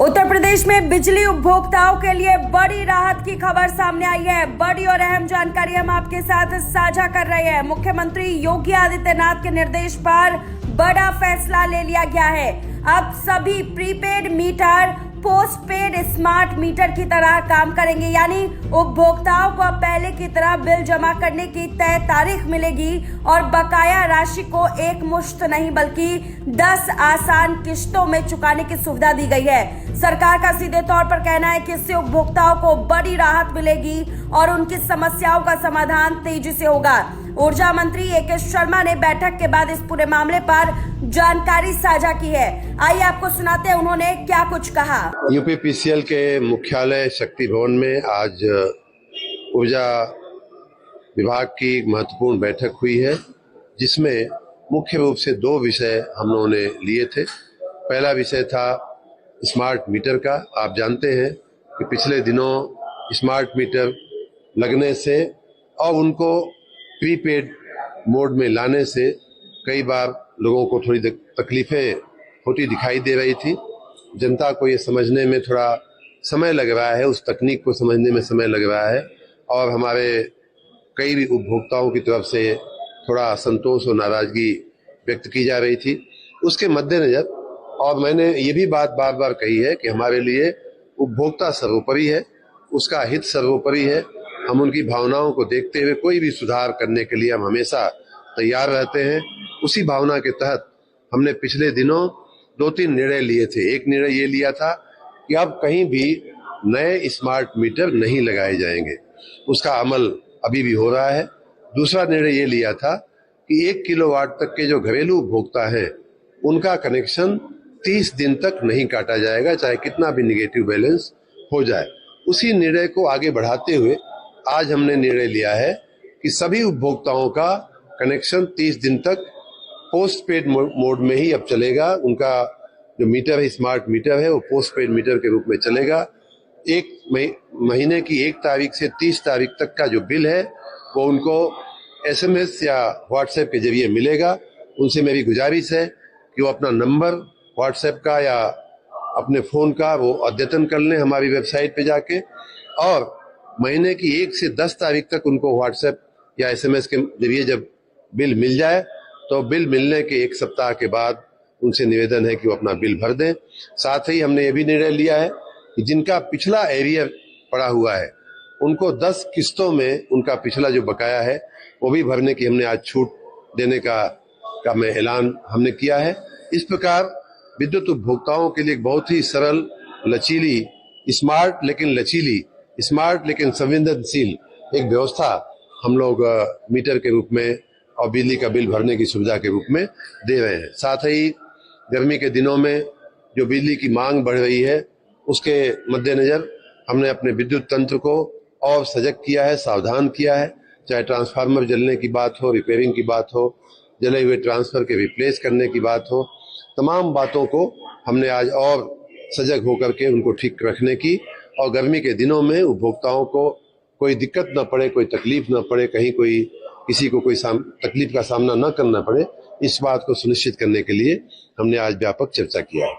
उत्तर प्रदेश में बिजली उपभोक्ताओं के लिए बड़ी राहत की खबर सामने आई है। बड़ी और अहम जानकारी हम आपके साथ साझा कर रहे हैं। मुख्यमंत्री योगी आदित्यनाथ के निर्देश पर बड़ा फैसला ले लिया गया है। अब सभी prepaid meter postpaid smart meter की तरह काम करेंगे, यानी उपभोक्ताओं को पहले की तरह बिल जमा करने की तय तारीख मिलेगी और बकाया राशि को एक मुश्त नहीं बल्कि 10 आसान किश्तों में चुकाने की सुविधा दी गई है। सरकार का सीधे तौर पर कहना है कि इससे उपभोक्ताओं को बड़ी राहत मिलेगी और उनकी समस्याओं का समाधान तेजी से होगा। ऊर्जा मंत्री ए.के. शर्मा ने बैठक के बाद इस पूरे मामले पर जानकारी साझा की है। आइए आपको सुनाते हैं उन्होंने क्या कुछ कहा। यूपीपीसीएल के मुख्यालय शक्ति भवन में आज ऊर्जा विभाग की महत्वपूर्ण बैठक हुई है, जिसमें मुख्य रूप से 2 विषय हम लोगों ने लिए थे। पहला विषय था स्मार्ट मीटर का। आप जानते हैं कि पिछले दिनों स्मार्ट मीटर लगने से और उनको प्रीपेड मोड में लाने से कई बार लोगों को थोड़ी तकलीफें होती दिखाई दे रही थी। जनता को ये समझने में थोड़ा समय लग रहा है, उस तकनीक को समझने में समय लग रहा है और हमारे कई भी उपभोक्ताओं की तरफ से थोड़ा असंतोष और नाराजगी व्यक्त की जा रही थी। उसके मद्देनजर और मैंने ये भी बात बार बार कही है कि हमारे लिए उपभोक्ता सर्वोपरि है, उसका हित सर्वोपरि है। हम उनकी भावनाओं को देखते हुए कोई भी सुधार करने के लिए हम हमेशा तैयार रहते हैं। उसी भावना के तहत हमने पिछले दिनों 2-3 निर्णय लिए थे। एक निर्णय ये लिया था कि अब कहीं भी नए स्मार्ट मीटर नहीं लगाए जाएंगे, उसका अमल अभी भी हो रहा है। दूसरा निर्णय ये लिया था कि 1 किलोवाट तक के जो घरेलू उपभोक्ता हैं उनका कनेक्शन 30 दिन तक नहीं काटा जाएगा, चाहे कितना भी निगेटिव बैलेंस हो जाए। उसी निर्णय को आगे बढ़ाते हुए आज हमने निर्णय लिया है कि सभी उपभोक्ताओं का कनेक्शन 30 दिन तक पोस्टपेड मोड में ही अब चलेगा। उनका जो मीटर है, स्मार्ट मीटर है, वो पोस्टपेड मीटर के रूप में चलेगा। एक महीने की 1 तारीख से 30 तारीख तक का जो बिल है वो उनको SMS या व्हाट्सएप के जरिए मिलेगा। उनसे मेरी गुजारिश है कि वो अपना नंबर व्हाट्सएप का या अपने फोन का वो अद्यतन कर लें हमारी वेबसाइट पे जाके, और महीने की 1 से 10 तारीख तक उनको व्हाट्सएप या SMS के जरिए जब बिल मिल जाए तो बिल मिलने के 1 सप्ताह के बाद उनसे निवेदन है कि वो अपना बिल भर दें। साथ ही हमने ये भी निर्णय लिया है कि जिनका पिछला एरियर पड़ा हुआ है उनको 10 किस्तों में उनका पिछला जो बकाया है वो भी भरने की हमने आज छूट देने का मैं ऐलान हमने किया है। इस प्रकार विद्युत उपभोक्ताओं के लिए एक बहुत ही सरल, लचीली, स्मार्ट लेकिन संवेदनशील एक व्यवस्था हम लोग मीटर के रूप में और बिजली का बिल भरने की सुविधा के रूप में दे रहे हैं। साथ ही गर्मी के दिनों में जो बिजली की मांग बढ़ रही है उसके मद्देनजर हमने अपने विद्युत तंत्र को और सजग किया है, सावधान किया है। चाहे ट्रांसफार्मर जलने की बात हो, रिपेयरिंग की बात हो, जले हुए ट्रांसफर के रिप्लेस करने की बात हो, तमाम बातों को हमने आज और सजग होकर के उनको ठीक रखने की, और गर्मी के दिनों में उपभोक्ताओं को कोई दिक्कत न पड़े, कोई तकलीफ न पड़े, कहीं किसी को कोई तकलीफ का सामना न करना पड़े, इस बात को सुनिश्चित करने के लिए हमने आज व्यापक चर्चा किया है।